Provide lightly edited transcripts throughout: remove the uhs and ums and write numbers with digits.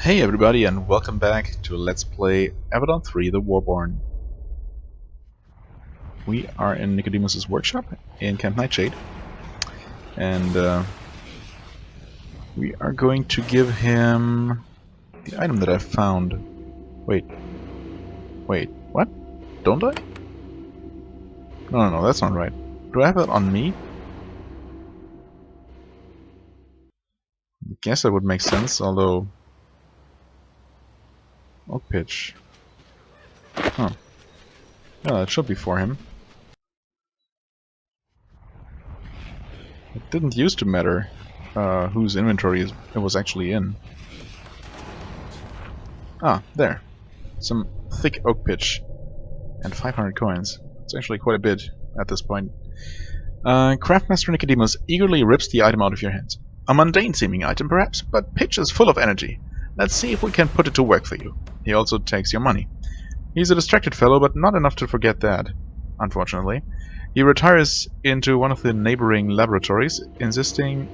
Hey everybody, and welcome back to Let's Play Avadon 3, the Warborn. We are in Nicodemus's workshop in Camp Nightshade, and we are going to give him the item that I found. Wait, what? Don't I? No, that's not right. Do I have it on me? I guess that would make sense, although... Oak pitch. Huh. Yeah, that should be for him. It didn't used to matter whose inventory it was actually in. Ah, there. Some thick oak pitch. And 500 coins. It's actually quite a bit at this point. Craftmaster Nicodemus eagerly rips the item out of your hands. A mundane-seeming item, perhaps, but pitch is full of energy. Let's see if we can put it to work for you. He also takes your money. He's a distracted fellow, but not enough to forget that, unfortunately. He retires into one of the neighboring laboratories, insisting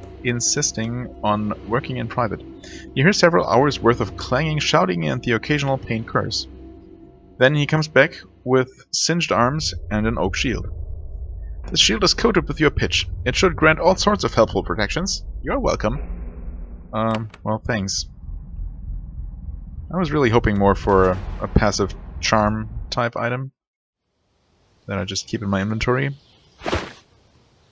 on working in private. You hear several hours worth of clanging, shouting, and the occasional pain curse. Then he comes back with singed arms and an oak shield. The shield is coated with your pitch. It should grant all sorts of helpful protections. You're welcome. Well, thanks. I was really hoping more for a passive charm type item that I just keep in my inventory. Let's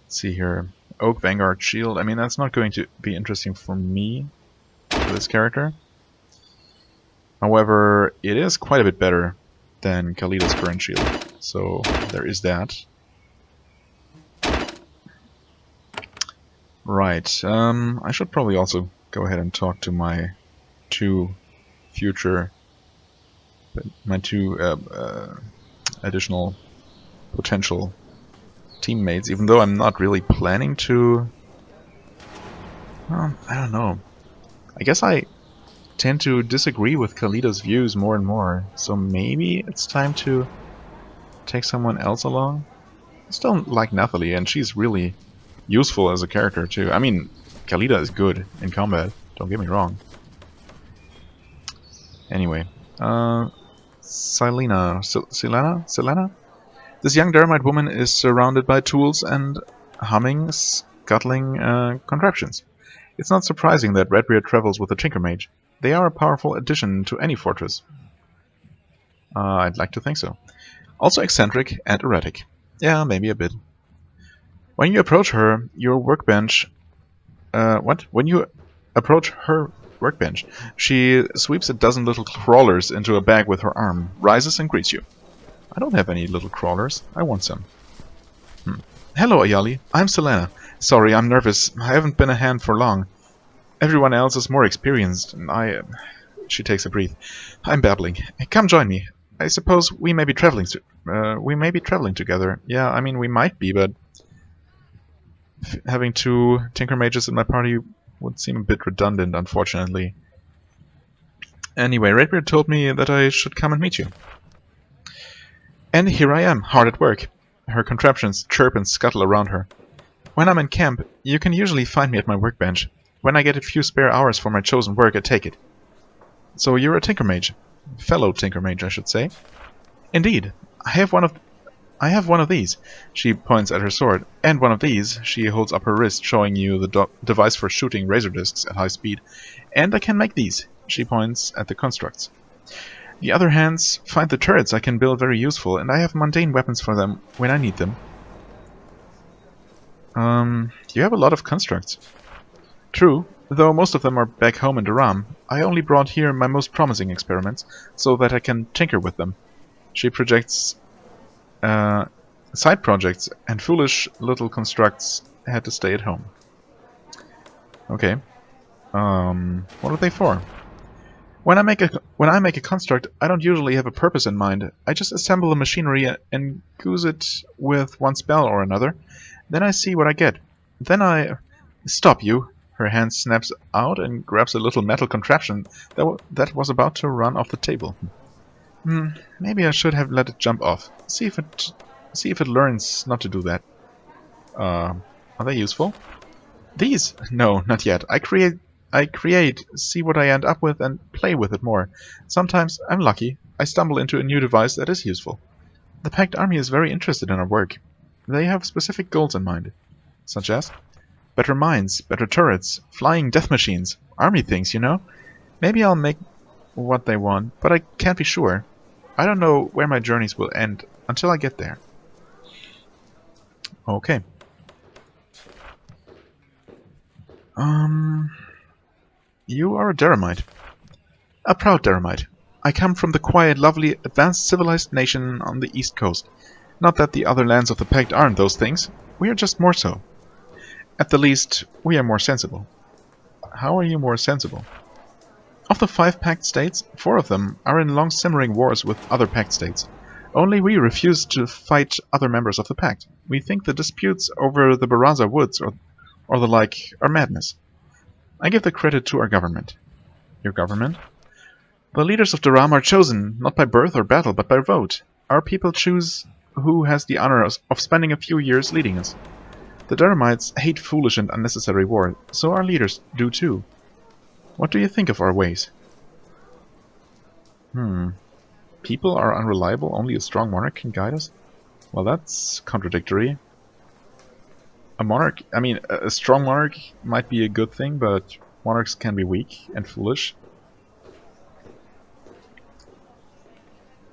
see here. Oak Vanguard Shield. I mean, that's not going to be interesting for me, for this character. However, it is quite a bit better than Kalida's current shield. So, there is that. Right. I should probably also go ahead and talk to my two additional potential teammates, even though I'm not really planning to... I don't know. I guess I tend to disagree with Kalida's views more and more, so maybe it's time to take someone else along. I still like Nathalie, and she's really useful as a character too. I mean, Kalida is good in combat, don't get me wrong. Anyway, Selena? This young Dermite woman is surrounded by tools and humming, scuttling contraptions. It's not surprising that Redbeard travels with a Tinker Mage. They are a powerful addition to any fortress. I'd like to think so. Also eccentric and erratic. Yeah, maybe a bit. When you approach her, your workbench... When you approach her workbench, she sweeps a dozen little crawlers into a bag with her arm, rises and greets you. I don't have any little crawlers. I want some. Hello, Ayali. I'm Selena. Sorry, I'm nervous. I haven't been a hand for long. Everyone else is more experienced, and She takes a breath. I'm babbling. Come join me. I suppose we may be traveling. Together. Yeah, I mean we might be, but having two Tinker Mages in my party would seem a bit redundant, unfortunately. Anyway, Redbeard told me that I should come and meet you. And here I am, hard at work. Her contraptions chirp and scuttle around her. When I'm in camp, you can usually find me at my workbench. When I get a few spare hours for my chosen work, I take it. So you're a Tinker Mage. Fellow Tinker Mage, I should say. Indeed. I have one of these. She points at her sword. And one of these. She holds up her wrist, showing you the device for shooting razor discs at high speed. And I can make these. She points at the constructs. The other hands find the turrets I can build very useful, and I have mundane weapons for them when I need them. You have a lot of constructs. True, though most of them are back home in Durham. I only brought here my most promising experiments, so that I can tinker with them. She projects side projects, and foolish little constructs had to stay at home. Okay. What are they for? When I make a construct, I don't usually have a purpose in mind. I just assemble the machinery and goose it with one spell or another. Then I see what I get. Then I... Stop, you! Her hand snaps out and grabs a little metal contraption that was about to run off the table. Maybe I should have let it jump off. See if it learns not to do that. Are they useful? These? No, not yet. I I create, see what I end up with, and play with it more. Sometimes I'm lucky. I stumble into a new device that is useful. The Pact Army is very interested in our work. They have specific goals in mind, such as better mines, better turrets, flying death machines, army things, you know? Maybe I'll make what they want, but I can't be sure. I don't know where my journeys will end until I get there. Okay. You are a Daramite. A proud Daramite. I come from the quiet, lovely, advanced, civilized nation on the east coast. Not that the other lands of the Pact aren't those things. We are just more so. At the least, we are more sensible. How are you more sensible? Of the 5 Pact states, 4 of them are in long simmering wars with other Pact states. Only we refuse to fight other members of the Pact. We think the disputes over the Baraza Woods or the like are madness. I give the credit to our government. Your government? The leaders of Daram are chosen, not by birth or battle, but by vote. Our people choose who has the honor of spending a few years leading us. The Daramites hate foolish and unnecessary war, so our leaders do too. What do you think of our ways? People are unreliable, only a strong monarch can guide us? Well, that's contradictory. A strong monarch might be a good thing, but monarchs can be weak and foolish.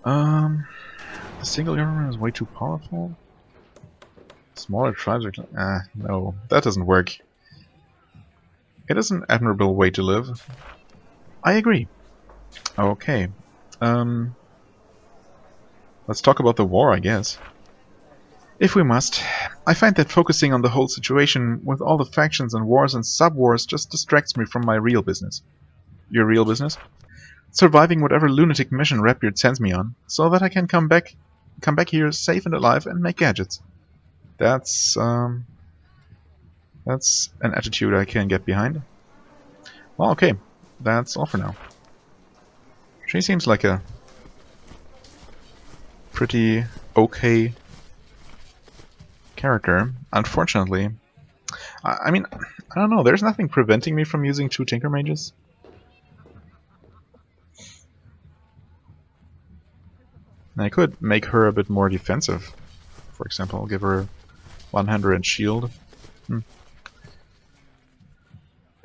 The single government is way too powerful. Smaller tribes are... no, that doesn't work. It is an admirable way to live. I agree. Okay. Let's talk about the war, I guess. If we must. I find that focusing on the whole situation with all the factions and wars and sub-wars just distracts me from my real business. Your real business? Surviving whatever lunatic mission Redbeard sends me on, so that I can come back here safe and alive and make gadgets. That's an attitude I can get behind. Well, okay. That's all for now. She seems like a pretty okay character. Unfortunately, I don't know. There's nothing preventing me from using 2 Tinker Mages. I could make her a bit more defensive. For example, I'll give her 100 and shield.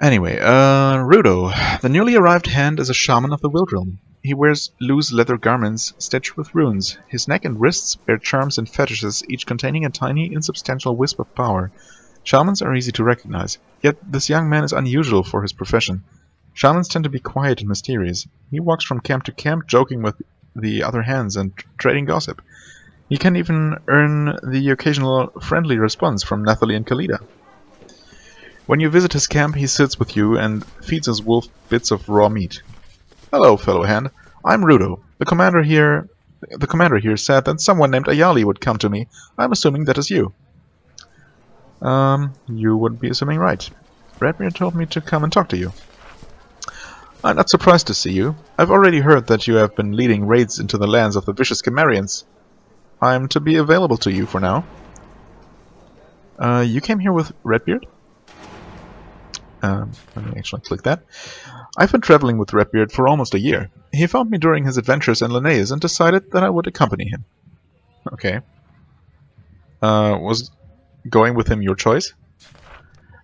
Anyway, Rudo. The newly arrived hand is a shaman of the Wild Realm. He wears loose leather garments stitched with runes. His neck and wrists bear charms and fetishes, each containing a tiny, insubstantial wisp of power. Shamans are easy to recognize, yet this young man is unusual for his profession. Shamans tend to be quiet and mysterious. He walks from camp to camp, joking with the other hands and trading gossip. He can even earn the occasional friendly response from Nathalie and Kalida. When you visit his camp, he sits with you and feeds his wolf bits of raw meat. Hello, fellow hand. I'm Rudo. The commander here said that someone named Ayali would come to me. I'm assuming that is you. You would be assuming right. Redbeard told me to come and talk to you. I'm not surprised to see you. I've already heard that you have been leading raids into the lands of the vicious Cimmerians. I'm to be available to you for now. You came here with Redbeard? Let me actually click that. I've been traveling with Redbeard for almost a year. He found me during his adventures in Linnaeus and decided that I would accompany him. Okay. Was going with him your choice?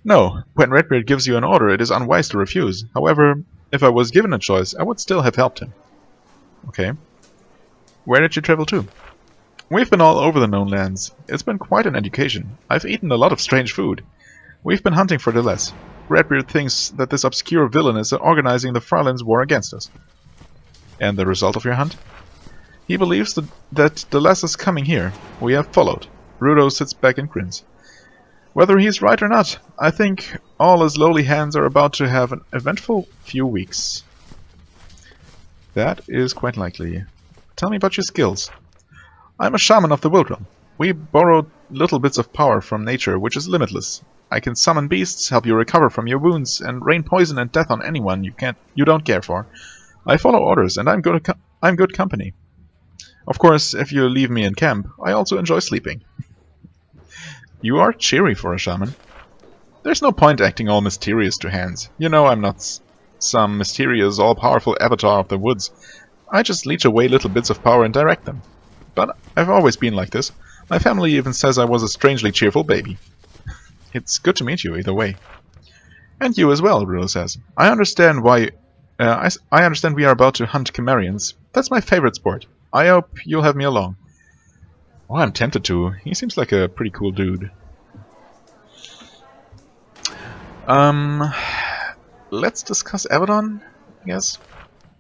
No. When Redbeard gives you an order, it is unwise to refuse. However, if I was given a choice, I would still have helped him. Okay. Where did you travel to? We've been all over the known lands. It's been quite an education. I've eaten a lot of strange food. We've been hunting for Delesse. Redbeard thinks that this obscure villain is organizing the Farlands' war against us. And the result of your hunt? He believes that Delesse is coming here. We have followed. Rudo sits back and grins. Whether he's right or not, I think all his lowly hands are about to have an eventful few weeks. That is quite likely. Tell me about your skills. I'm a shaman of the Wild Realm. We borrow little bits of power from nature, which is limitless. I can summon beasts, help you recover from your wounds, and rain poison and death on anyone you don't care for. I follow orders, and I'm good company. Of course, if you leave me in camp, I also enjoy sleeping. You are cheery for a shaman. There's no point acting all mysterious to Hands. You know I'm not some mysterious, all-powerful avatar of the woods. I just leech away little bits of power and direct them. But I've always been like this. My family even says I was a strangely cheerful baby. It's good to meet you, either way. And you as well, Rulo says. I understand why... I understand we are about to hunt Chimerians. That's my favorite sport. I hope you'll have me along. Oh, I'm tempted to. He seems like a pretty cool dude. Let's discuss Avadon, I guess.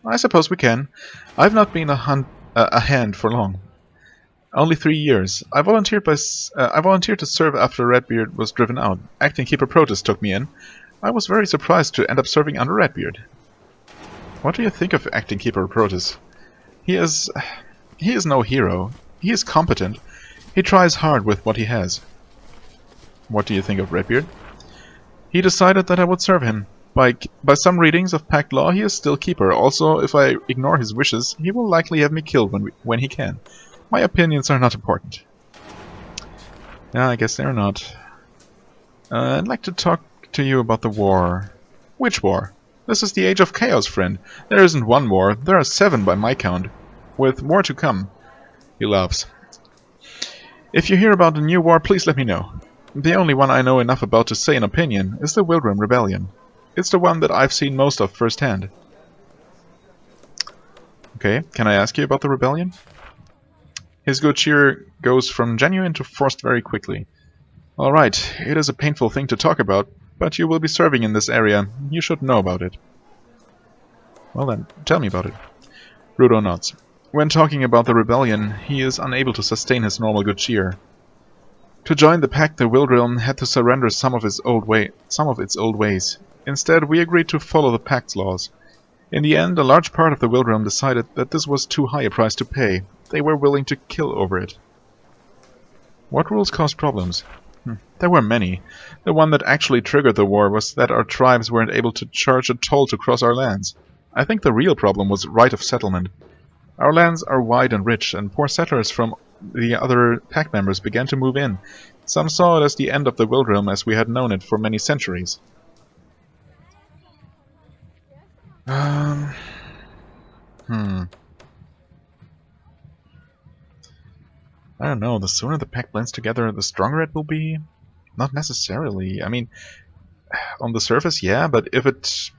I suppose we can. I've not been a hand for long. Only 3 years. I volunteered to serve after Redbeard was driven out. Acting Keeper Protus took me in. I was very surprised to end up serving under Redbeard. What do you think of Acting Keeper Protus? He is no hero. He is competent. He tries hard with what he has. What do you think of Redbeard? He decided that I would serve him. By some readings of Pact Law, he is still Keeper. Also, if I ignore his wishes, he will likely have me killed when he can. My opinions are not important. Yeah, I guess they're not. I'd like to talk to you about the war. Which war? This is the Age of Chaos, friend. There isn't one war, there are 7 by my count, with more to come. He laughs. If you hear about a new war, please let me know. The only one I know enough about to say an opinion is the Wildrum Rebellion. It's the one that I've seen most of firsthand. Okay, can I ask you about the rebellion? His good cheer goes from genuine to forced very quickly. Alright, it is a painful thing to talk about, but you will be serving in this area. You should know about it. Well then, tell me about it. Rudo nods. When talking about the rebellion, he is unable to sustain his normal good cheer. To join the pact, the Wildrealm had to surrender some of its old ways. Instead, we agreed to follow the pact's laws. In the end, a large part of the Wildrealm decided that this was too high a price to pay. They were willing to kill over it. What rules caused problems? There were many. The one that actually triggered the war was that our tribes weren't able to charge a toll to cross our lands. I think the real problem was right of settlement. Our lands are wide and rich, and poor settlers from the other pact members began to move in. Some saw it as the end of the Wildrealm as we had known it for many centuries. I don't know, the sooner the pact blends together, the stronger it will be? Not necessarily. I mean, on the surface, yeah, but if it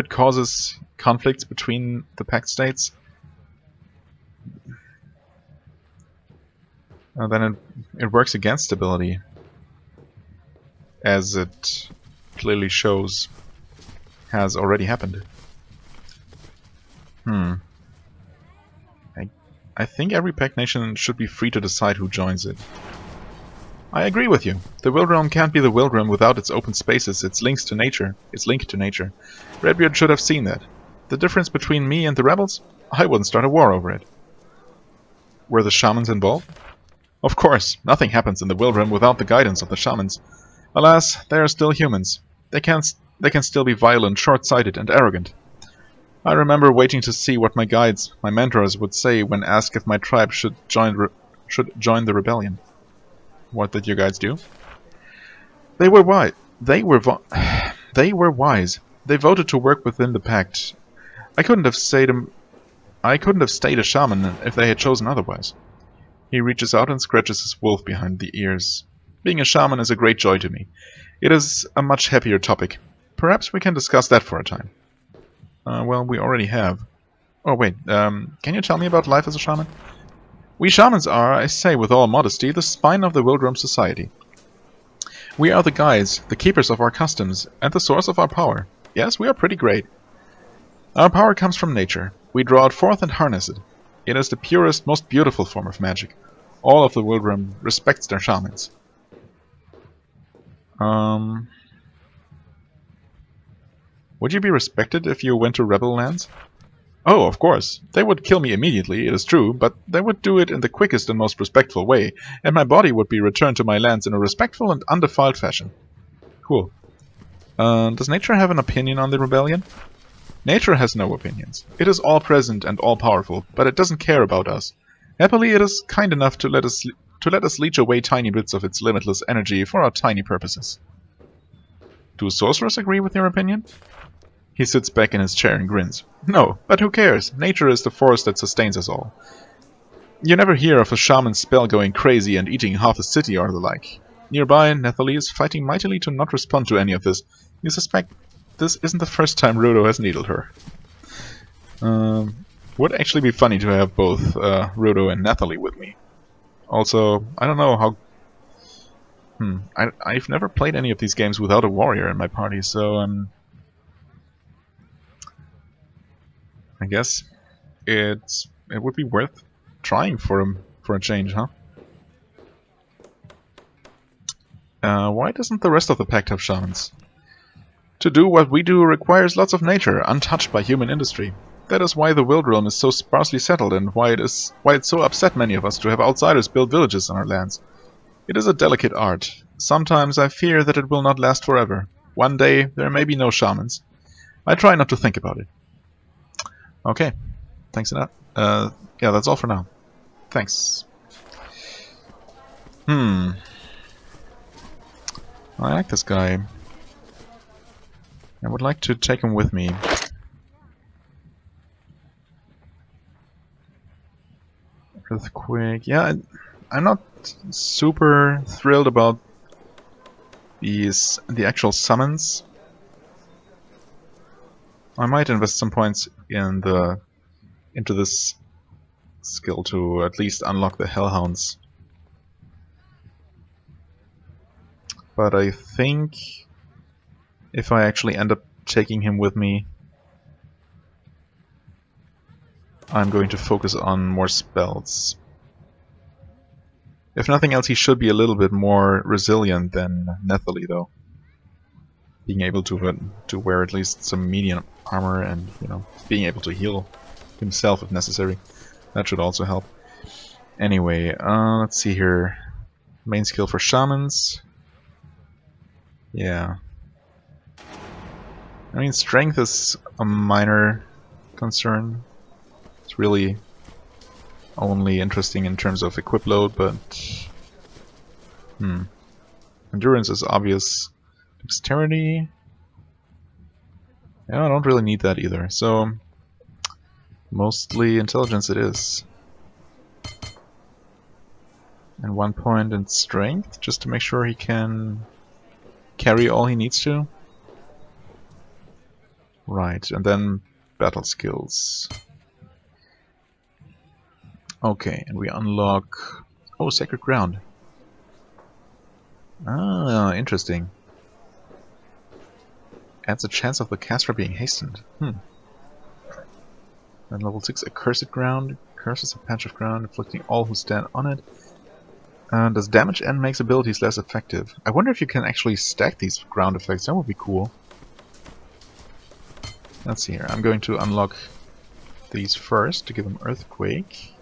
causes conflicts between the pact states, then it works against stability, as it clearly shows has already happened. I think every pact nation should be free to decide who joins it. I agree with you. The Wildrealm can't be the Wildrealm without its open spaces, its links to nature. Redbeard should have seen that. The difference between me and the rebels? I wouldn't start a war over it. Were the shamans involved? Of course, nothing happens in the Wildrealm without the guidance of the shamans. Alas, they are still humans. They can still be violent, short-sighted, and arrogant. I remember waiting to see what my guides, my mentors, would say when asked if my tribe should join the rebellion. What did your guides do? They were wise. They were wise. They voted to work within the pact. I couldn't have stayed a shaman if they had chosen otherwise. He reaches out and scratches his wolf behind the ears. Being a shaman is a great joy to me. It is a much happier topic. Perhaps we can discuss that for a time. Well, we already have. Oh wait, can you tell me about life as a shaman? We shamans are, I say with all modesty, the spine of the Wildrealm society. We are the guides, the keepers of our customs, and the source of our power. Yes, we are pretty great. Our power comes from nature. We draw it forth and harness it. It is the purest, most beautiful form of magic. All of the Wildrealm respects their shamans. Would you be respected if you went to rebel lands? Oh, of course. They would kill me immediately, it is true, but they would do it in the quickest and most respectful way, and my body would be returned to my lands in a respectful and undefiled fashion. Cool. Does nature have an opinion on the rebellion? Nature has no opinions. It is all-present and all-powerful, but it doesn't care about us. Happily, it is kind enough to let us to let us leech away tiny bits of its limitless energy for our tiny purposes. Do sorcerers agree with your opinion? He sits back in his chair and grins. No, but who cares? Nature is the force that sustains us all. You never hear of a shaman's spell going crazy and eating half a city or the like. Nearby, Nathalie is fighting mightily to not respond to any of this. You suspect this isn't the first time Rodo has needled her. Would actually be funny to have both Rodo and Nathalie with me. Also, I don't know how... I've never played any of these games without a warrior in my party, so I guess it would be worth trying for a change, huh? Why doesn't the rest of the pact have shamans? To do what we do requires lots of nature, untouched by human industry. That is why the Wild Realm is so sparsely settled, and why it so upset many of us to have outsiders build villages on our lands. It is a delicate art. Sometimes I fear that it will not last forever. One day there may be no shamans. I try not to think about it. Okay, thanks enough. Yeah, that's all for now. Thanks. I like this guy. I would like to take him with me. Earthquake. Yeah, I'm not super thrilled about the actual summons. I might invest some points into this skill to at least unlock the Hellhounds. But I think if I actually end up taking him with me, I'm going to focus on more spells. If nothing else, he should be a little bit more resilient than Nathalie, though. Being able to wear at least some medium armor and, you know, being able to heal himself if necessary. That should also help. Anyway, let's see here. Main skill for shamans. Yeah. I mean, strength is a minor concern. It's really only interesting in terms of equip load, but endurance is obvious. Dexterity, yeah, I don't really need that either, so mostly intelligence it is. And 1 point in strength, just to make sure he can carry all he needs to. Right, and then battle skills. Okay, and we unlock... Oh, Sacred Ground. Ah, interesting. Adds a chance of the caster being hastened. Then level 6, Accursed Ground. Curses a patch of ground, inflicting all who stand on it. Does damage and makes abilities less effective. I wonder if you can actually stack these ground effects. That would be cool. Let's see here. I'm going to unlock these first to give them Earthquake.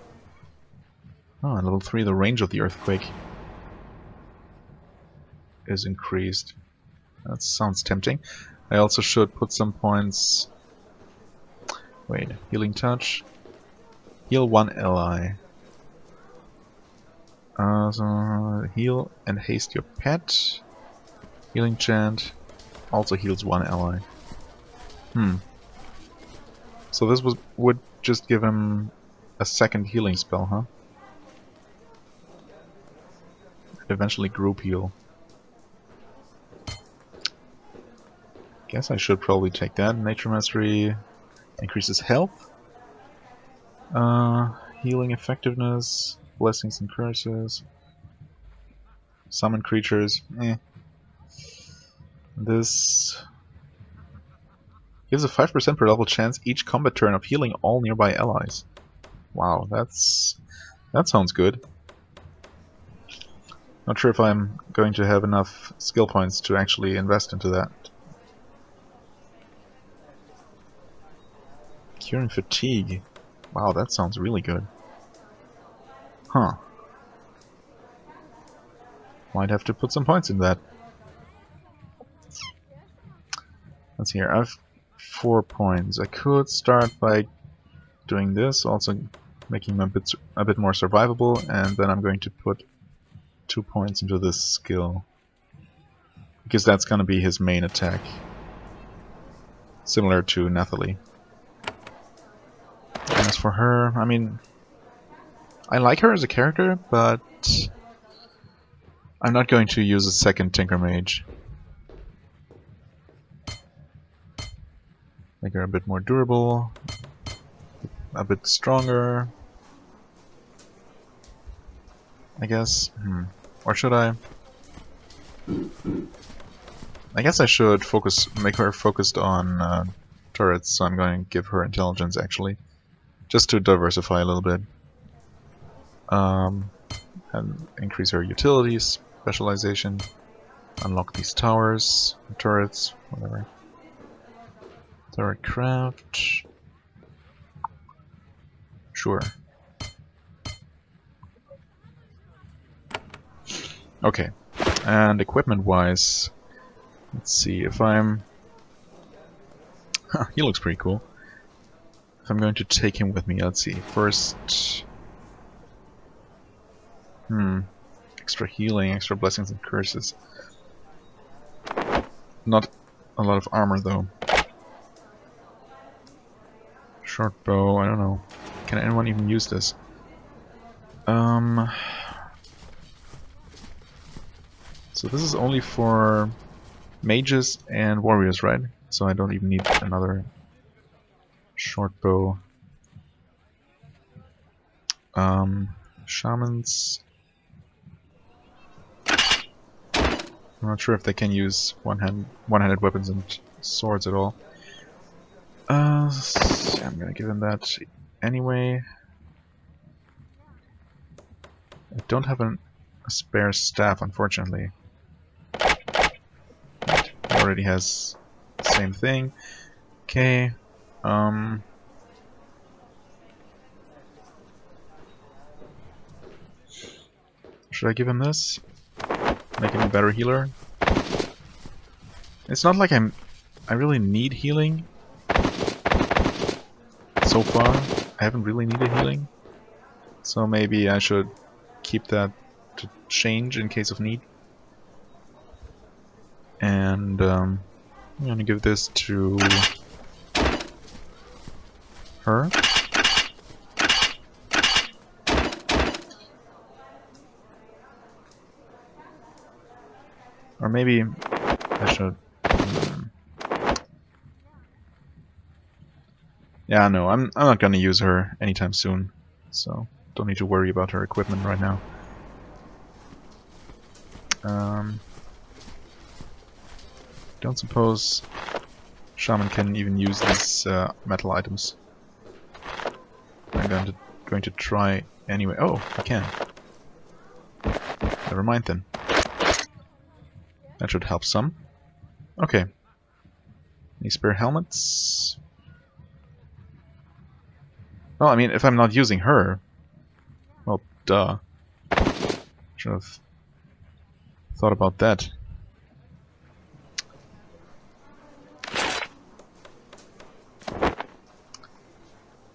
Oh, and level 3, the range of the Earthquake is increased. That sounds tempting. I also should put some points... Wait, Healing Touch. Heal 1 ally. So heal and haste your pet. Healing Chant also heals 1 ally. So this would just give him a second healing spell, huh? Eventually group heal. Guess I should probably take that. Nature Mastery increases health. Healing effectiveness, blessings and curses. Summon creatures. This gives a 5% per level chance each combat turn of healing all nearby allies. Wow, that sounds good. Not sure if I'm going to have enough skill points to actually invest into that. Curing fatigue. Wow, that sounds really good. Huh. Might have to put some points in that. Let's see here. I have 4 points. I could start by doing this, also making him a bit more survivable, and then I'm going to put 2 points into this skill. Because that's gonna be his main attack. Similar to Nathalie. And as for her, I mean, I like her as a character, but I'm not going to use a second Tinker Mage. Make her a bit more durable, a bit stronger, I guess. Or should I? I guess I should make her focused on turrets, so I'm going to give her intelligence actually. Just to diversify a little bit. And increase her utilities, specialization, unlock these towers, turrets, whatever. Turret craft. Sure. Okay. And equipment wise, let's see if I'm. He looks pretty cool. If I'm going to take him with me, let's see. First. Extra healing, extra blessings and curses. Not a lot of armor though. Short bow, I don't know. Can anyone even use this? So this is only for mages and warriors, right? So I don't even need another short bow. Shamans. I'm not sure if they can use one-handed weapons and swords at all. I'm gonna give him that anyway. I don't have a spare staff, unfortunately. He already has the same thing. Okay. Should I give him this? Make him a better healer? It's not like I really need healing. So far, I haven't really needed healing. So maybe I should keep that to change in case of need. And I'm gonna give this to her. Or maybe I should. Yeah, no, I'm not gonna use her anytime soon, so don't need to worry about her equipment right now. Don't suppose Shaman can even use these metal items. I'm going to try anyway. Oh, I can. Never mind then. That should help some. Okay. Any spare helmets? Well, I mean, if I'm not using her, well, duh. Should have thought about that.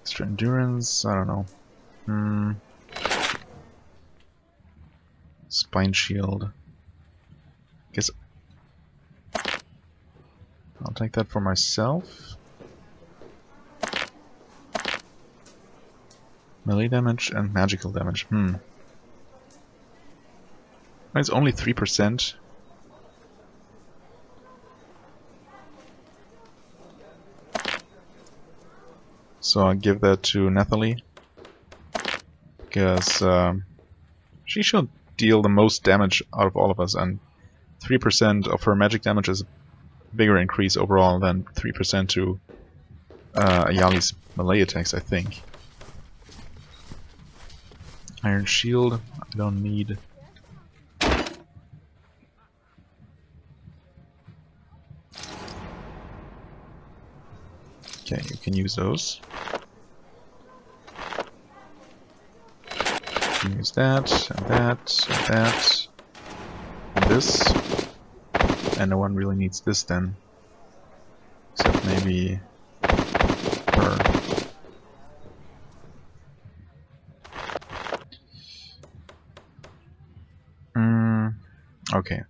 Extra endurance, I don't know. Spine shield. Guess I'll take that for myself. Melee damage and magical damage. It's only 3%. So I'll give that to Nathalie. Because she should deal the most damage out of all of us, and 3% of her magic damage is a bigger increase overall than 3% to Ayali's melee attacks, I think. Iron shield, I don't need. Okay, you can use those. You can use that, and that, and that, and this. And no one really needs this then. Except maybe her. Okay.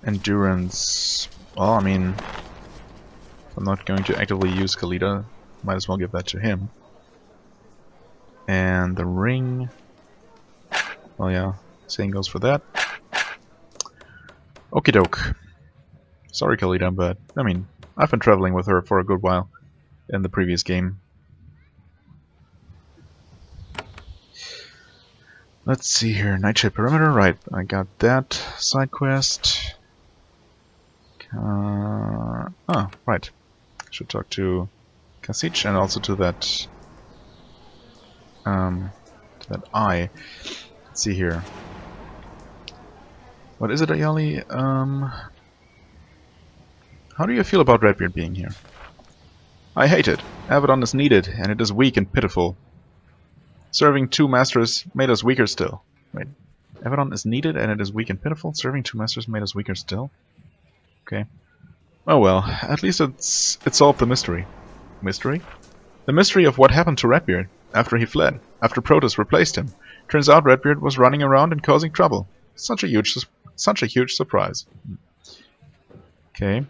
Endurance. Well, I mean, if I'm not going to actively use Khalida, might as well give that to him. And the ring. Well, yeah, same goes for that. Okie doke. Sorry, Khalida, but I mean, I've been traveling with her for a good while in the previous game. Let's see here. Nightshade Perimeter, right. I got that side quest. Oh, right. I should talk to Kasich and also to that eye. Let's see here. What is it, Ayali? How do you feel about Redbeard being here? I hate it. Avadon is needed, and it is weak and pitiful. Serving two masters made us weaker still. Wait. Avadon is needed, and it is weak and pitiful. Serving two masters made us weaker still? Okay. Oh well, at least it solved the mystery. Mystery? The mystery of what happened to Redbeard after he fled, after Protoss replaced him. Turns out Redbeard was running around and causing trouble. Such a huge surprise. Okay.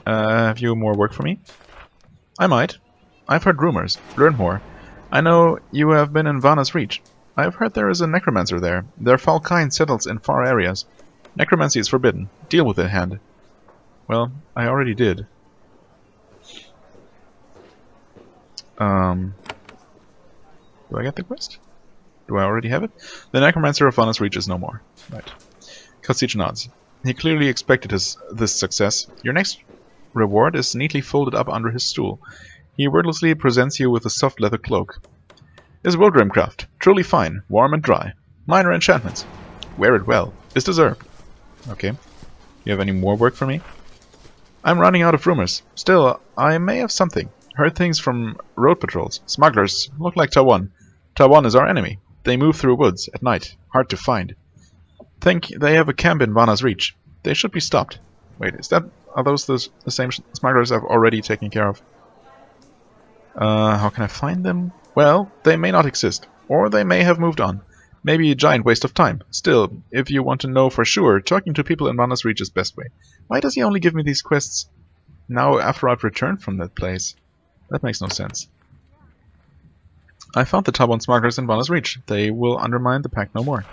Have you more work for me? I might. I've heard rumors. Learn more. I know you have been in Vana's Reach. I have heard there is a necromancer there. Their foul kind settles in far areas. Necromancy is forbidden. Deal with it, Hand. Well, I already did. Do I get the quest? Do I already have it? The necromancer of Vana's Reach is no more. Right. Kasich nods. He clearly expected this success. Your next reward is neatly folded up under his stool. He wordlessly presents you with a soft leather cloak. Is Wilgrim craft. Truly fine, warm and dry. Minor enchantments. Wear it well. Is deserved. Okay. You have any more work for me? I'm running out of rumors. Still, I may have something. Heard things from road patrols. Smugglers look like Tawan. Tawan is our enemy. They move through woods at night. Hard to find. Think they have a camp in Vana's Reach. They should be stopped. Wait, are those the same smugglers I've already taken care of? How can I find them? Well, they may not exist. Or they may have moved on. Maybe a giant waste of time. Still, if you want to know for sure, talking to people in Vana's Reach is best way. Why does he only give me these quests now after I've returned from that place? That makes no sense. I found the Tawan smugglers in Vana's Reach. They will undermine the pact no more.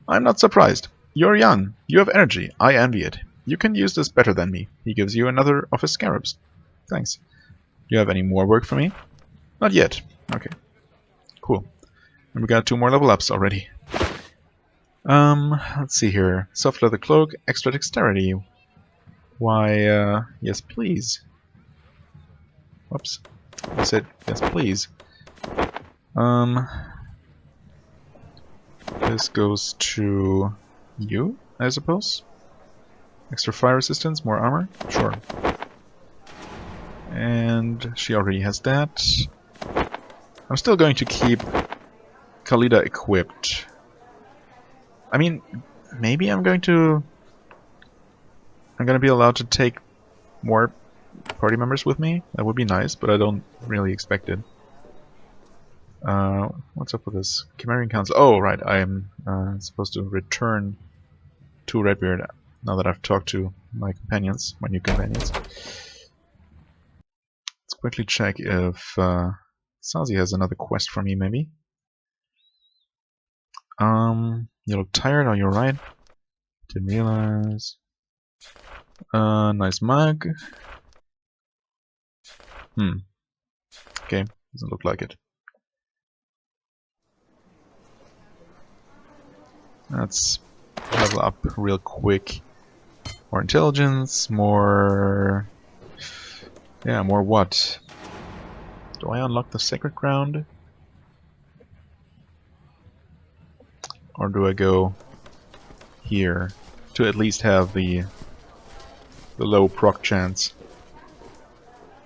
I'm not surprised. You're young. You have energy. I envy it. You can use this better than me. He gives you another of his scarabs. Thanks. Do you have any more work for me? Not yet. Okay. Cool. And we got 2 more level ups already. Let's see here. Soft leather cloak, extra dexterity. Why, yes please. Whoops. I said yes please. This goes to you, I suppose. Extra fire resistance, more armor? Sure. And she already has that. I'm still going to keep Khalida equipped. I mean, maybe I'm going to be allowed to take more party members with me. That would be nice, but I don't really expect it. What's up with this? Chimerian Council. Oh, right. I am supposed to return to Redbeard now that I've talked to my companions, my new companions. Let's quickly check if Sazi has another quest for me, maybe. You look tired. Are you alright? Didn't realize. Nice mug. Okay, doesn't look like it. Let's level up real quick. More intelligence, more... Yeah, more what? Do I unlock the sacred ground? Or do I go here to at least have the low proc chance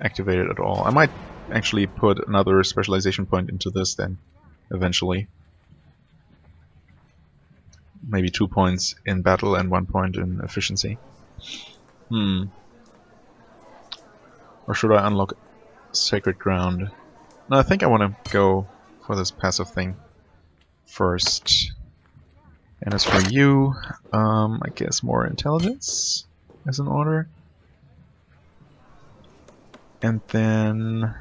activated at all? I might actually put another specialization point into this then, eventually. Maybe 2 points in battle and 1 point in efficiency. Or should I unlock Sacred Ground? No, I think I want to go for this passive thing first. And as for you, I guess more intelligence is in order. And then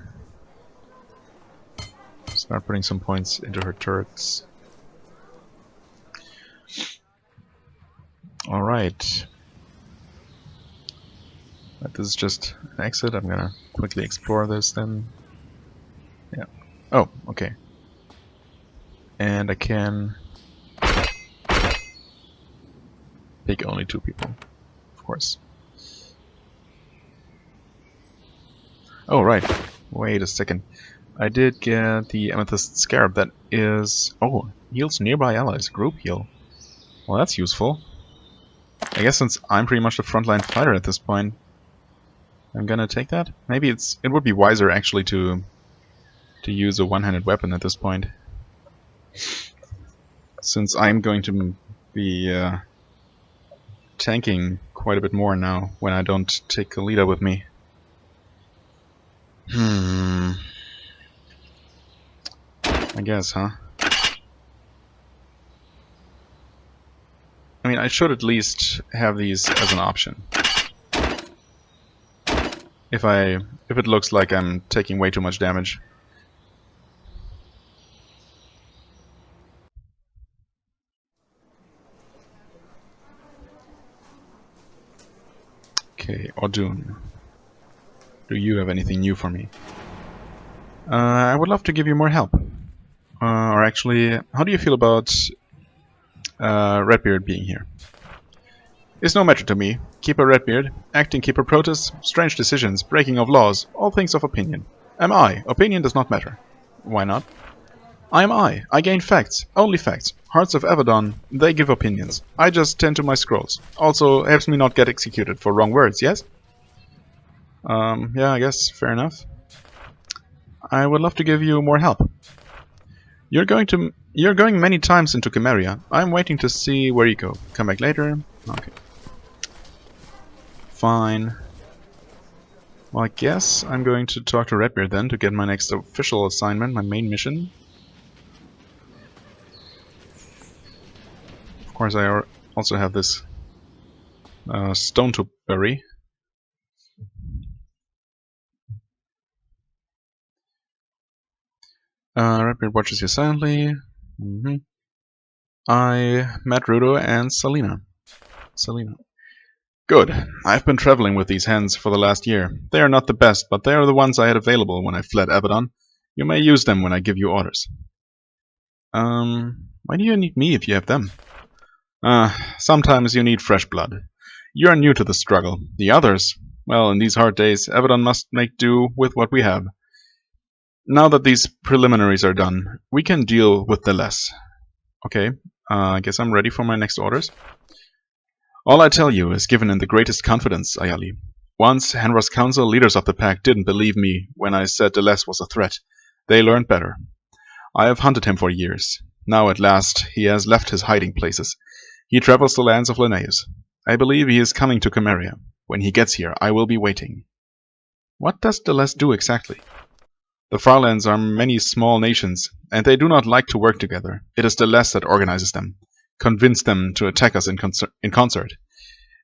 start putting some points into her turrets. Alright. This is just an exit. I'm gonna quickly explore this then. Yeah. Oh, okay. And I can pick only 2 people, of course. Oh, right. Wait a second. I did get the Amethyst Scarab that is... Oh, heals nearby allies. Group heal. Well, that's useful. I guess since I'm pretty much the frontline fighter at this point, I'm gonna take that. Maybe it would be wiser actually to use a one-handed weapon at this point, since I'm going to be tanking quite a bit more now when I don't take a leader with me. I guess, huh? I mean, I should at least have these as an option. If it looks like I'm taking way too much damage. Okay, Odun. Do you have anything new for me? I would love to give you more help. Or actually, how do you feel about Redbeard being here? It's no matter to me. Keeper Redbeard, acting Keeper Protus, strange decisions, breaking of laws, all things of opinion. Am I? Opinion does not matter. Why not? I am I. I gain facts. Only facts. Hearts of Avadon, they give opinions. I just tend to my scrolls. Also helps me not get executed for wrong words, yes? Yeah, I guess. Fair enough. I would love to give you more help. You're going many times into Chimeria. I'm waiting to see where you go. Come back later. Okay. Fine. Well, I guess I'm going to talk to Redbeard then to get my next official assignment, my main mission. Of course, I also have this stone to bury. Redbeard watches you silently. I met Rudo and Selena. Good. I've been traveling with these hands for the last year. They are not the best, but they are the ones I had available when I fled Avadon. You may use them when I give you orders. Why do you need me if you have them? Sometimes you need fresh blood. You are new to the struggle. The others, well, in these hard days, Avadon must make do with what we have. Now that these preliminaries are done, we can deal with the less. Okay, I guess I'm ready for my next orders. All I tell you is given in the greatest confidence, Ayali. Once, Henra's council leaders of the pack didn't believe me when I said Deleuze was a threat. They learned better. I have hunted him for years. Now at last, he has left his hiding places. He travels the lands of Linnaeus. I believe he is coming to Chimeria. When he gets here, I will be waiting. What does Deleuze do exactly? The Farlands are many small nations, and they do not like to work together. It is Deleuze that organizes them. Convince them to attack us in concert.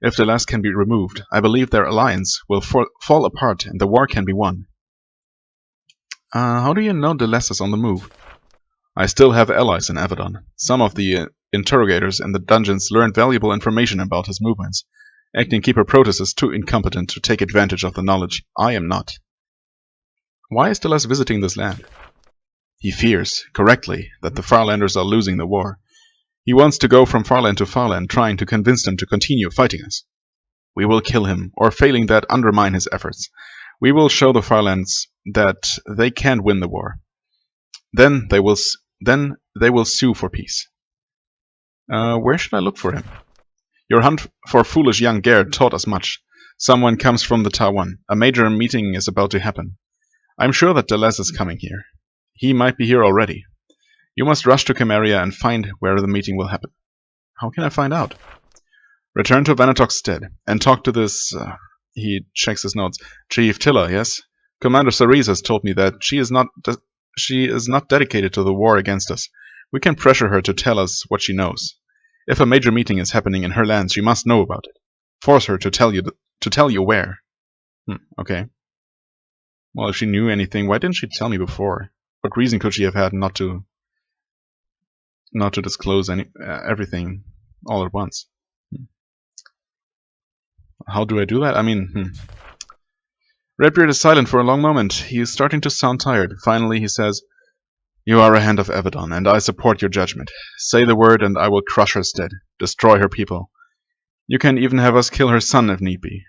If Deleuze can be removed, I believe their alliance will fall apart and the war can be won. How do you know Deleuze is on the move? I still have allies in Avadon. Some of the interrogators in the dungeons learned valuable information about his movements. Acting Keeper Protus is too incompetent to take advantage of the knowledge. I am not. Why is Deleuze visiting this land? He fears, correctly, that the Farlanders are losing the war. He wants to go from Farland to Farland, trying to convince them to continue fighting us. We will kill him, or failing that, undermine his efforts. We will show the Farlands that they can't win the war. Then they will sue for peace. Where should I look for him? Your hunt for foolish young Gerd taught us much. Someone comes from the Tawan. A major meeting is about to happen. I'm sure that Deleuze is coming here. He might be here already. You must rush to Chimeria and find where the meeting will happen. How can I find out? Return to Vanatok's stead and talk to this... he checks his notes. Chief Tiller, yes? Commander Cerise has told me that she is not She is not dedicated to the war against us. We can pressure her to tell us what she knows. If a major meeting is happening in her lands, she must know about it. Force her to tell you where. Okay. Well, if she knew anything, why didn't she tell me before? What reason could she have had not to disclose everything all at once? How do I do that? I mean, Redbeard is silent for a long moment. He is starting to sound tired. Finally, he says, "You are a Hand of Avadon, and I support your judgment. Say the word, and I will crush her stead, destroy her people. You can even have us kill her son if need be.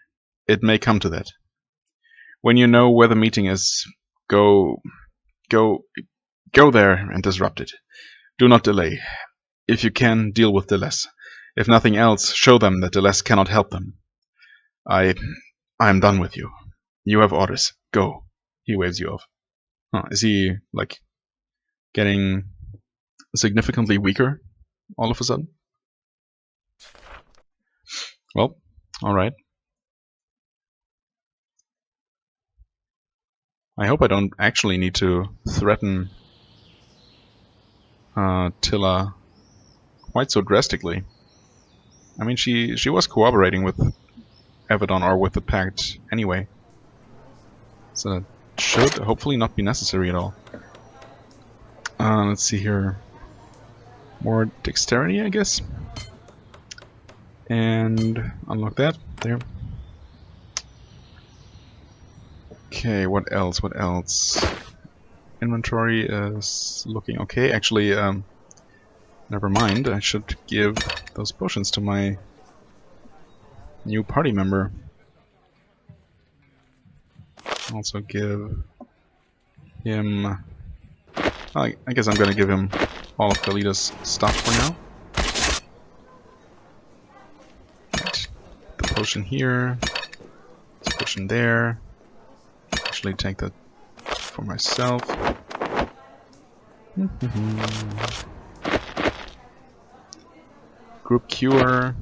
It may come to that. When you know where the meeting is, go there and disrupt it. Do not delay. If you can, deal with Deleuze. If nothing else, show them that Deleuze cannot help them. I am done with you. You have orders. Go." He waves you off. Is he, like, getting significantly weaker all of a sudden? Well, alright. I hope I don't actually need to threaten Tilla quite so drastically. I mean, she was cooperating with Avadon or with the Pact anyway. So that should hopefully not be necessary at all. Let's see here. More dexterity, I guess. And unlock that. There. Okay, what else? What else? Inventory is looking okay. Actually, never mind. I should give those potions to my new party member. Also give him... I guess I'm gonna give him all of Galita's stuff for now. Right. The potion here. This potion there. Actually take that for myself. Group Cure.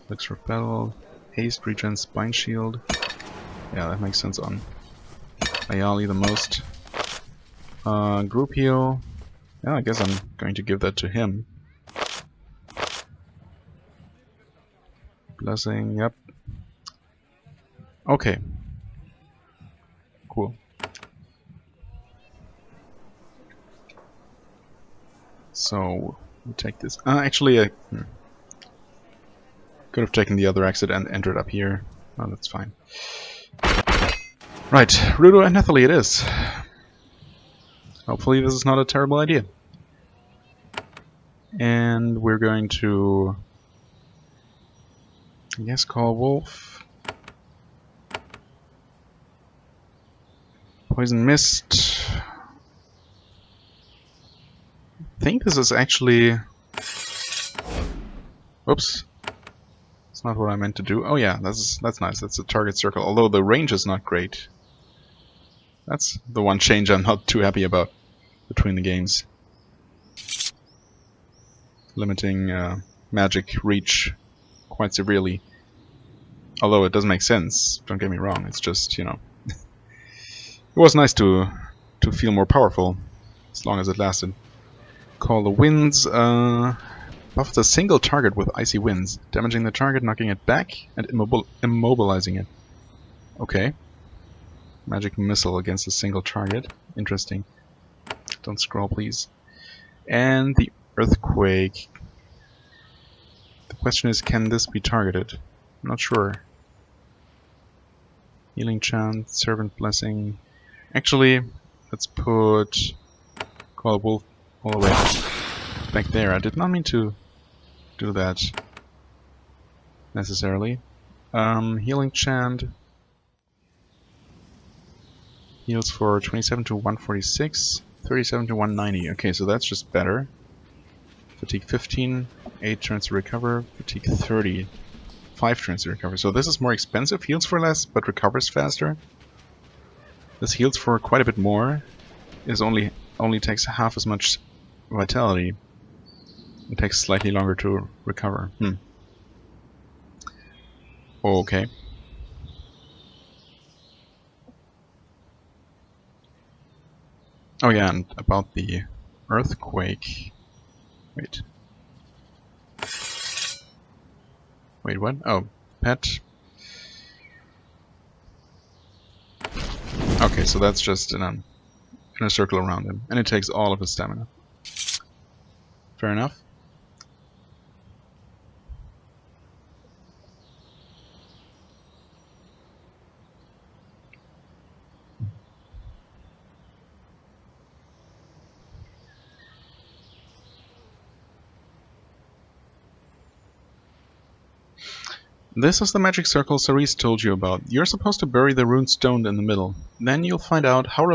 Looks repel. Haste, regen, spine shield. Yeah, that makes sense on Ayali the most. Group heal. Yeah, I guess I'm going to give that to him. Blessing, yep. Okay. Cool. So, we'll take this. Actually, I could have taken the other exit and entered up here. Oh, that's fine. Right, Rudo and Netherly it is. Hopefully this is not a terrible idea. And we're going to... I guess call Wolf. Poison Mist. I think this is actually... Oops. That's not what I meant to do. Oh yeah, that's nice. That's a target circle. Although the range is not great. That's the one change I'm not too happy about between the games. Limiting magic reach quite severely. Although it doesn't make sense, don't get me wrong, it's just, you know... it was nice to feel more powerful, as long as it lasted. Call the winds, buffs a single target with icy winds, damaging the target, knocking it back, and immobilizing it. Okay. Magic missile against a single target. Interesting. Don't scroll, please. And the earthquake. The question is, can this be targeted? I'm not sure. Healing chant, servant blessing. Actually, let's put Call Wolf all the way back there. I did not mean to do that necessarily. Healing chant heals for 27 to 146, 37 to 190. Okay, so that's just better. Fatigue 15, 8 turns to recover. Fatigue 30, 5 turns to recover. So this is more expensive, heals for less, but recovers faster. This heals for quite a bit more. It only takes half as much vitality. It takes slightly longer to recover. Okay. Oh yeah, and about the earthquake. Wait. Wait, what? Oh, pet. Okay, so that's just in a circle around him, and it takes all of his stamina. Fair enough. This is the magic circle Cerise told you about. You're supposed to bury the rune stone in the middle. Then you'll find out how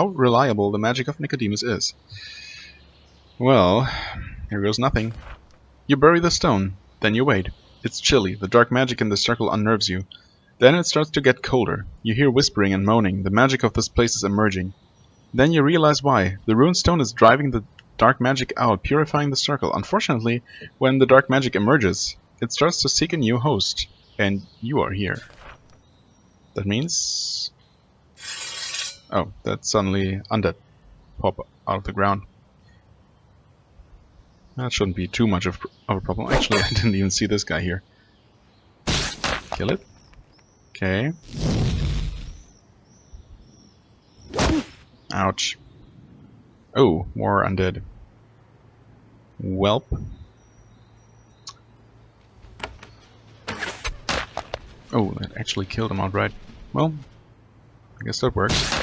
reliable the magic of Nicodemus is. Well, here goes nothing. You bury the stone, then you wait. It's chilly, the dark magic in the circle unnerves you. Then it starts to get colder. You hear whispering and moaning, the magic of this place is emerging. Then you realize why. The rune stone is driving the dark magic out, purifying the circle. Unfortunately, when the dark magic emerges, it starts to seek a new host. And you are here. That means... Oh, that suddenly undead pop out of the ground. That shouldn't be too much of a problem. Actually, I didn't even see this guy here. Kill it. Okay. Ouch. Oh, more undead. Welp. Oh, that actually killed him outright. Well, I guess that works.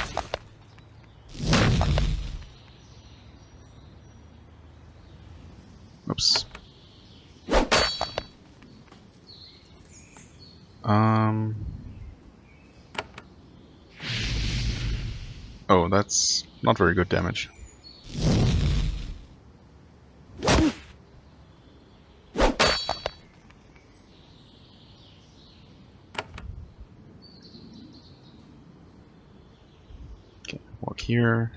Oops. Oh, that's not very good damage. Okay, walk here.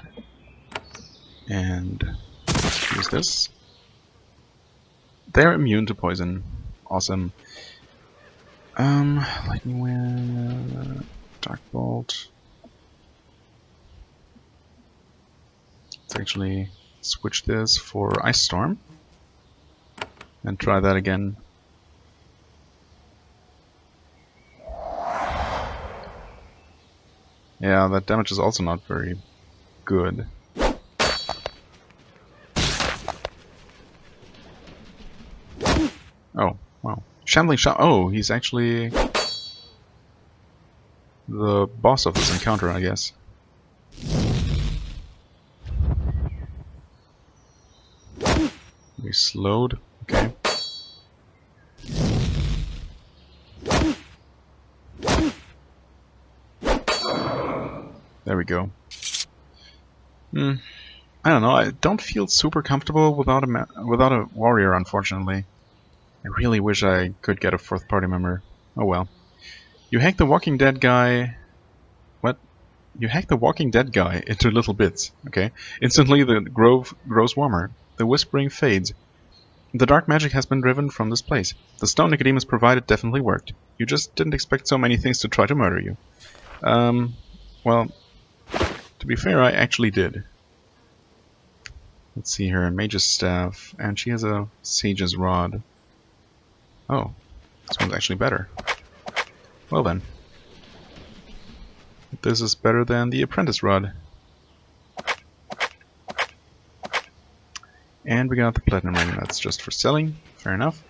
And use this. They're immune to poison. Awesome. Lightning Wind, Dark Bolt. Let's actually switch this for Ice Storm. And try that again. Yeah, that damage is also not very good. Oh, wow. Shambling Shot. Oh, he's actually the boss of this encounter, I guess. We slowed. Okay. There we go. I don't know. I don't feel super comfortable without a warrior, unfortunately. I really wish I could get a fourth party member. Oh well. You hack the Walking Dead guy... What? You hack the Walking Dead guy into little bits, okay? Instantly the grove grows warmer. The whispering fades. The dark magic has been driven from this place. The stone Nicodemus provided definitely worked. You just didn't expect so many things to try to murder you. Well, to be fair, I actually did. Let's see here, Mage's Staff, and she has a Sage's Rod. Oh, this one's actually better. Well then. This is better than the Apprentice Rod. And we got the Platinum Ring, that's just for selling. Fair enough.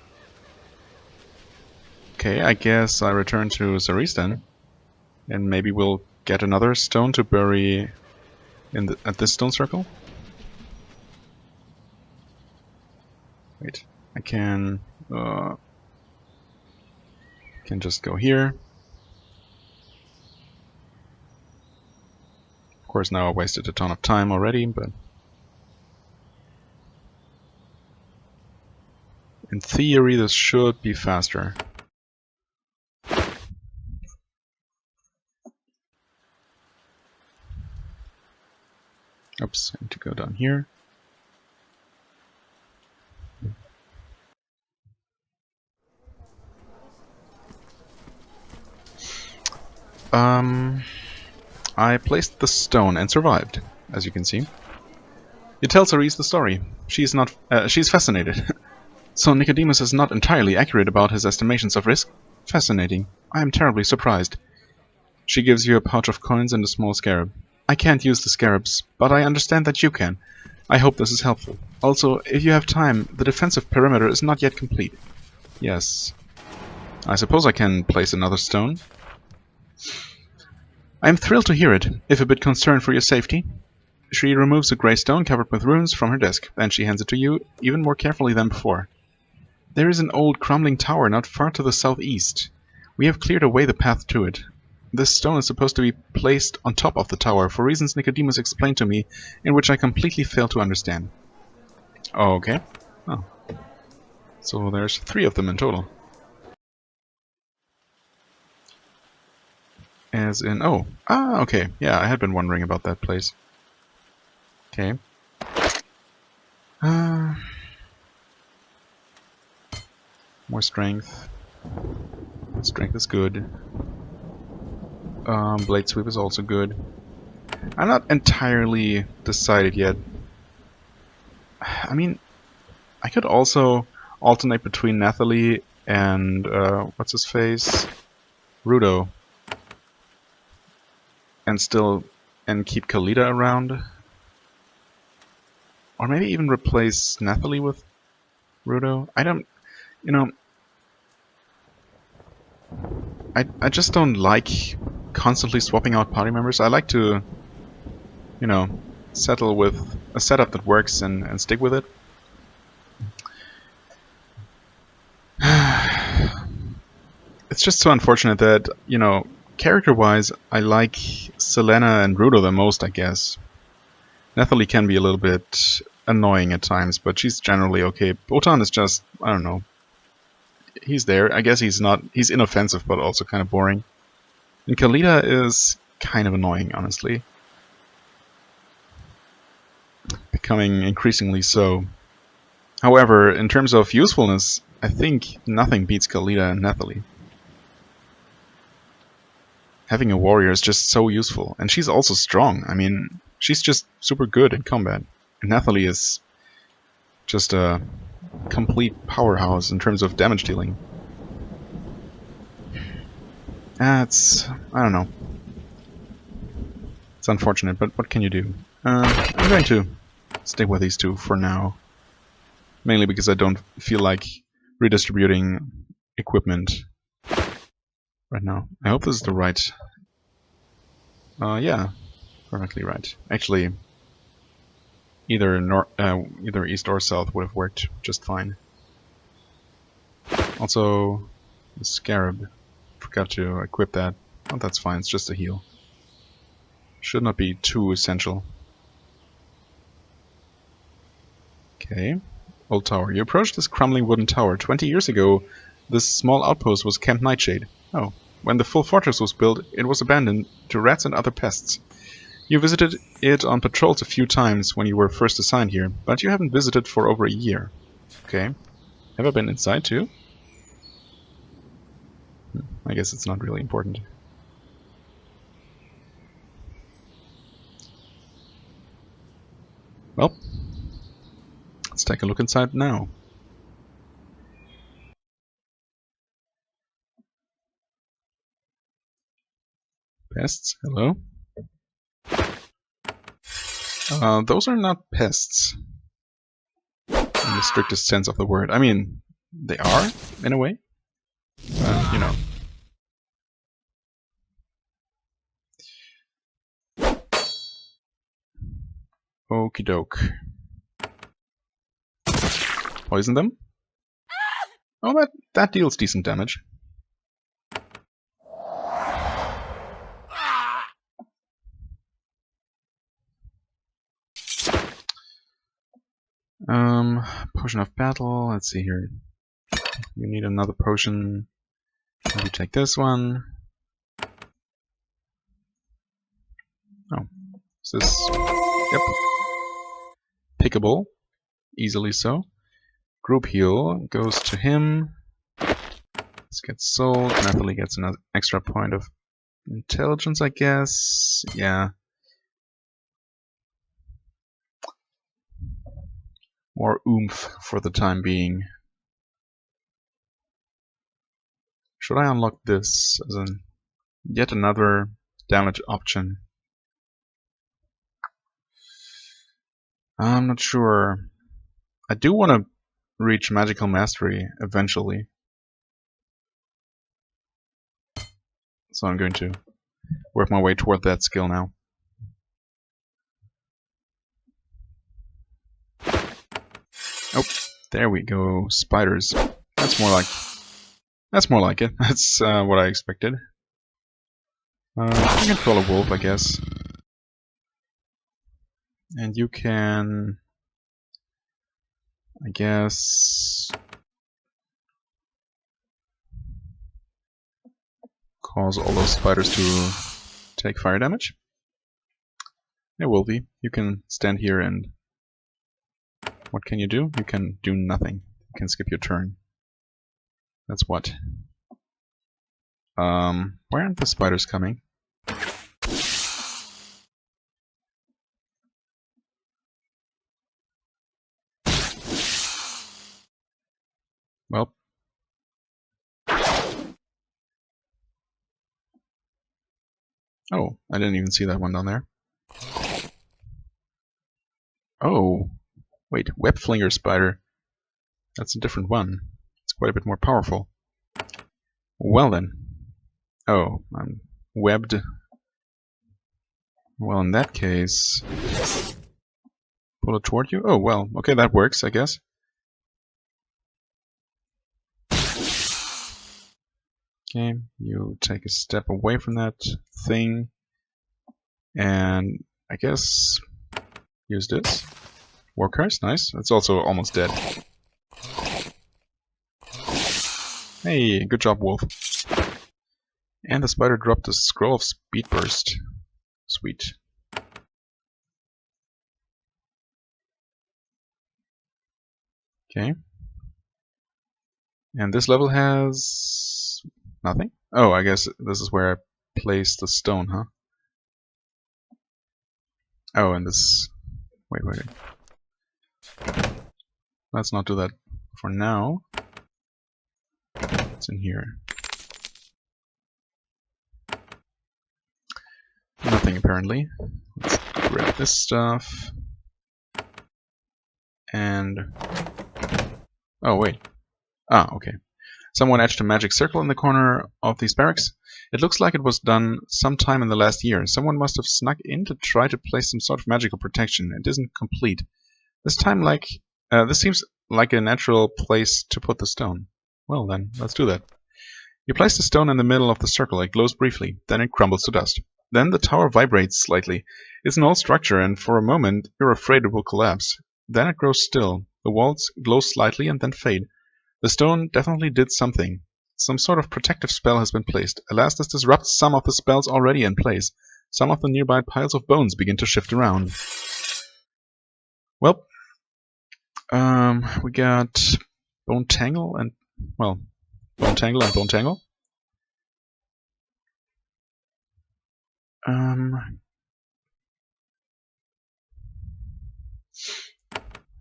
Okay, I guess I return to Cerise then. And maybe we'll get another stone to bury at this stone circle. Wait, I can just go here. Of course, now I wasted a ton of time already, but in theory this should be faster. Oops, I need to go down here. I placed the stone and survived. as you can see. You tell Cerise the story. She's fascinated. So Nicodemus is not entirely accurate about his estimations of risk? Fascinating. I am terribly surprised. She gives you a pouch of coins and a small scarab. I can't use the scarabs, but I understand that you can. I hope this is helpful. Also, if you have time, the defensive perimeter is not yet complete. Yes. I suppose I can place another stone. I am thrilled to hear it, if a bit concerned for your safety. She removes a grey stone covered with runes from her desk, then she hands it to you, even more carefully than before. There is an old crumbling tower not far to the southeast. We have cleared away the path to it. This stone is supposed to be placed on top of the tower for reasons Nicodemus explained to me, in which I completely failed to understand. Okay. Oh. So there's 3 of them in total. As in... oh. Ah, okay. Yeah, I had been wondering about that place. Okay. More strength. Strength is good. Blade Sweep is also good. I'm not entirely decided yet. I mean, I could also alternate between Nathalie and, what's his face? Rudo. And keep Kalita around. Or maybe even replace Nathalie with Rudo. I don't, you know, I just don't like constantly swapping out party members. I like to, you know, settle with a setup that works and stick with it. It's just so unfortunate that, you know, character-wise, I like Selena and Rudo the most, I guess. Nathalie can be a little bit annoying at times, but she's generally okay. Botan is just, I don't know. He's there. I guess he's inoffensive, but also kind of boring. And Kalita is kind of annoying, honestly. Becoming increasingly so. However, in terms of usefulness, I think nothing beats Kalita and Nathalie. Having a warrior is just so useful. And she's also strong. I mean, she's just super good in combat. And Nathalie is just a complete powerhouse in terms of damage dealing. I don't know. It's unfortunate, but what can you do? I'm going to stick with these 2 for now. Mainly because I don't feel like redistributing equipment right now. I hope this is the right... yeah, perfectly right. Actually, either east or south would have worked just fine. Also, the scarab. Forgot to equip that. Oh, that's fine, it's just a heal. Should not be too essential. Okay. Old tower. You approached this crumbling wooden tower. 20 years ago, this small outpost was Camp Nightshade. Oh. When the full fortress was built, it was abandoned to rats and other pests. You visited it on patrols a few times when you were first assigned here, but you haven't visited for over a year. Okay. Have I been inside too? I guess it's not really important. Well, let's take a look inside now. Pests, hello. Those are not pests in the strictest sense of the word. I mean, they are, in a way. You know. Okie doke. Poison them? Oh, that deals decent damage. Potion of battle. Let's see here. You need another potion. You take this one. Oh, is this? Yep. Pickable, easily so. Group heal goes to him. This gets sold. Nathalie gets an extra point of intelligence, I guess. Yeah. more oomph for the time being. Should I unlock this as an yet another damage option? I'm not sure. I do want to reach magical mastery eventually. So I'm going to work my way toward that skill now. Oh, there we go. Spiders. That's more like it. That's what I expected. I can control a wolf, I guess. And you can, I guess, cause all those spiders to take fire damage. Hey, Wolfie, you can stand here and what can you do? You can do nothing. You can skip your turn. That's what. Why aren't the spiders coming? Well. Oh, I didn't even see that one down there. Oh, wait, web flinger spider. That's a different one. It's quite a bit more powerful. Well then. Oh, I'm webbed. Well, in that case, pull it toward you? Oh, well, okay, that works, I guess. Okay, you take a step away from that thing, and I guess use this. War curse, nice. It's also almost dead. Hey, good job, Wolf. And the spider dropped a scroll of speed burst. Sweet. Okay. And this level has nothing? Oh, I guess this is where I place the stone, huh? Oh, and this... Wait. Let's not do that for now. What's in here? Nothing, apparently. Let's grab this stuff. And... Oh, wait. Ah, okay. Someone etched a magic circle in the corner of these barracks. It looks like it was done sometime in the last year. Someone must have snuck in to try to place some sort of magical protection. It isn't complete. This seems like a natural place to put the stone. Well then, let's do that. You place the stone in the middle of the circle. It glows briefly, then it crumbles to dust. Then the tower vibrates slightly. It's an old structure, and for a moment you're afraid it will collapse. Then it grows still. The walls glow slightly and then fade. The stone definitely did something. Some sort of protective spell has been placed. Alas, this disrupts some of the spells already in place. Some of the nearby piles of bones begin to shift around. Well, we got Bone Tangle and, well, Bone Tangle and Bone Tangle.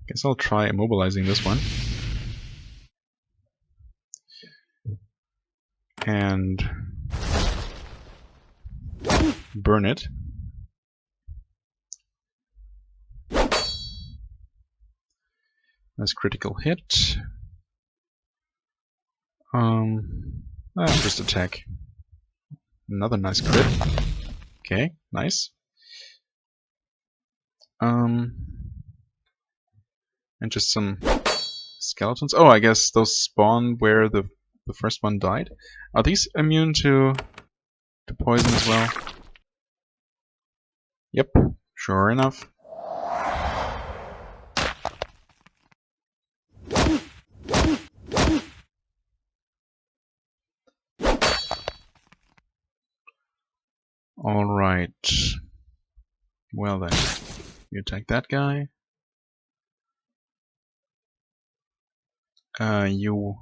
Guess I'll try immobilizing this one. And burn it. Nice critical hit. Just attack. Another nice crit. Okay, nice. And just some skeletons. Oh, I guess those spawn where the first one died. Are these immune to poison as well? Yep, sure enough. Alright. Well then, you attack that guy. You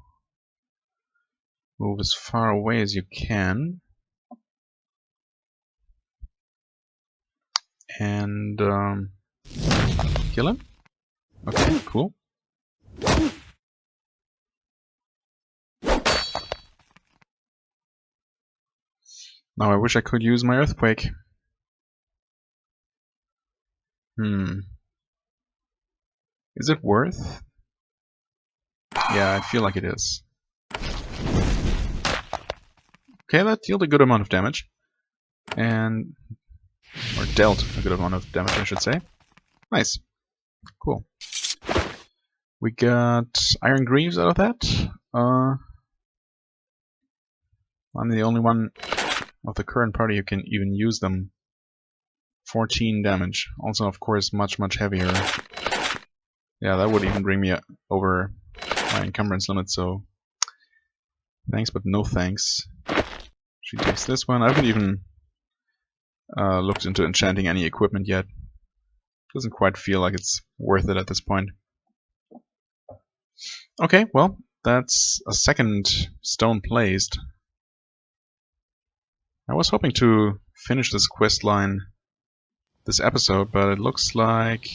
move as far away as you can. And kill him? Okay, cool. Now I wish I could use my earthquake. Is it worth? Yeah, I feel like it is. Okay, that dealt a good amount of damage. Or dealt a good amount of damage, I should say. Nice. Cool. We got Iron Greaves out of that. I'm the only one of the current party who can even use them. 14 damage. Also, of course, much, much heavier. Yeah, that would even bring me over my encumbrance limit, so thanks, but no thanks. She takes this one. I haven't even looked into enchanting any equipment yet. Doesn't quite feel like it's worth it at this point. Okay, well, that's a second stone placed. I was hoping to finish this quest line this episode, but it looks like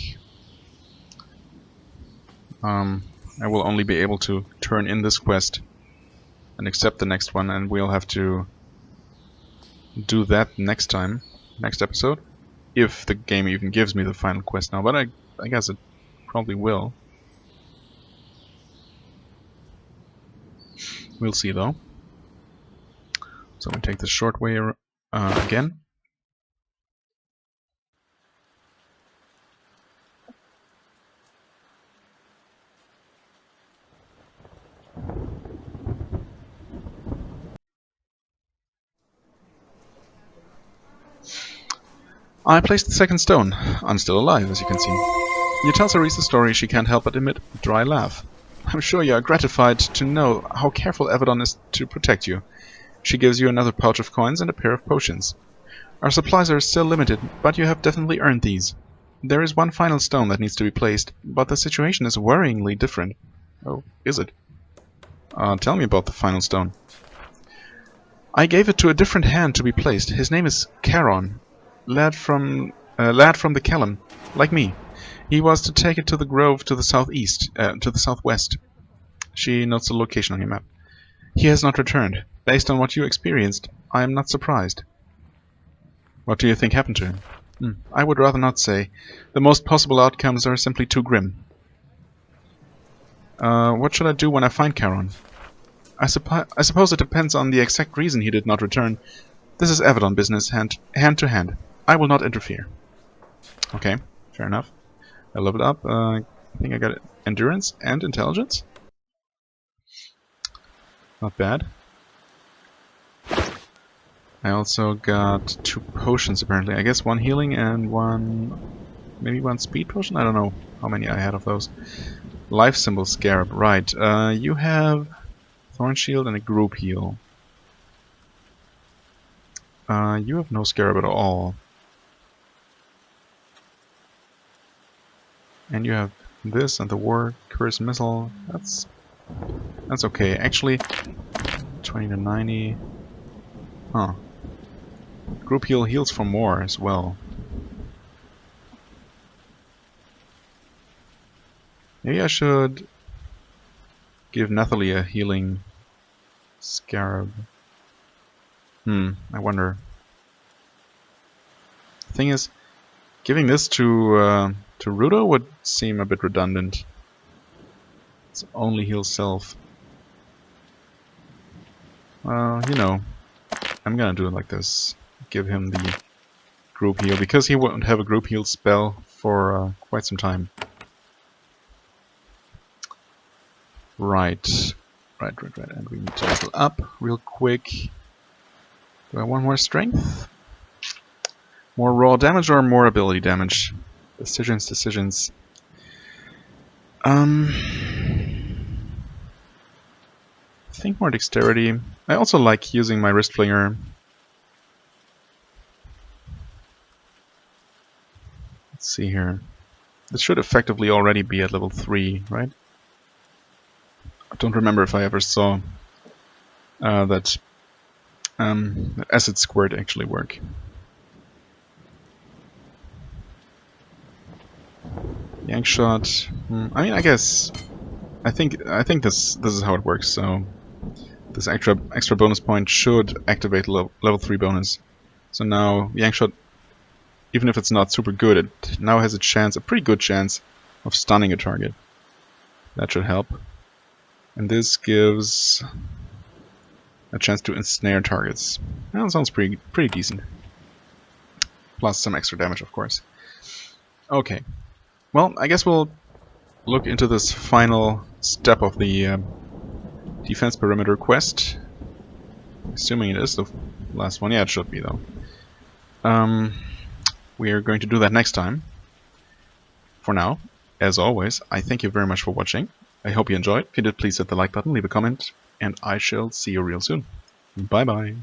I will only be able to turn in this quest and accept the next one, and we'll have to do that next episode, if the game even gives me the final quest now, but I guess it probably will. We'll see though. So we take the short way again. I placed the second stone. I'm still alive, as you can see. You tell Cerise story, she can't help but emit a dry laugh. I'm sure you are gratified to know how careful Avadon is to protect you. She gives you another pouch of coins and a pair of potions. Our supplies are still limited, but you have definitely earned these. There is one final stone that needs to be placed, but the situation is worryingly different. Oh, is it? Tell me about the final stone. I gave it to a different hand to be placed. His name is Charon. Lad from the Kellan, like me. He was to take it to the grove to the southwest. She notes the location on your map. He has not returned. Based on what you experienced, I am not surprised. What do you think happened to him? I would rather not say. The most possible outcomes are simply too grim. What should I do when I find Charon? I suppose it depends on the exact reason he did not return. This is Avadon business, hand to hand. I will not interfere. Okay, fair enough. I leveled up. I think I got endurance and intelligence. Not bad. I also got 2 potions apparently. I guess 1 healing and maybe 1 speed potion? I don't know how many I had of those. Life symbol scarab, right. You have Thorn Shield and a group heal. You have no scarab at all. And you have this and the War Curse Missile. That's okay. Actually, 20 to 90. Huh. Group heal heals for more as well. Maybe I should give Nathalie a healing scarab. I wonder. The thing is, giving this to Rudo would seem a bit redundant. It's only heal self. You know, I'm gonna do it like this. Give him the group heal, because he won't have a group heal spell for quite some time. Right. And we need to level up real quick. Do I want more strength? More raw damage or more ability damage? Decisions. I think more dexterity. I also like using my wrist flinger. Let's see here. This should effectively already be at level 3, right? I don't remember if I ever saw that acid squirt actually work. Yank shot. I mean, I guess I think this is how it works. So this extra bonus point should activate level 3 bonus. So now Yang Shot, even if it's not super good, it now has a pretty good chance of stunning a target. That should help. And this gives a chance to ensnare targets. That sounds pretty decent. Plus some extra damage, of course. Okay. Well, I guess we'll look into this final step of the defense perimeter quest. Assuming it is the last one. Yeah, it should be, though. We are going to do that next time. For now, as always, I thank you very much for watching. I hope you enjoyed. If you did, please hit the like button, leave a comment, and I shall see you real soon. Bye bye.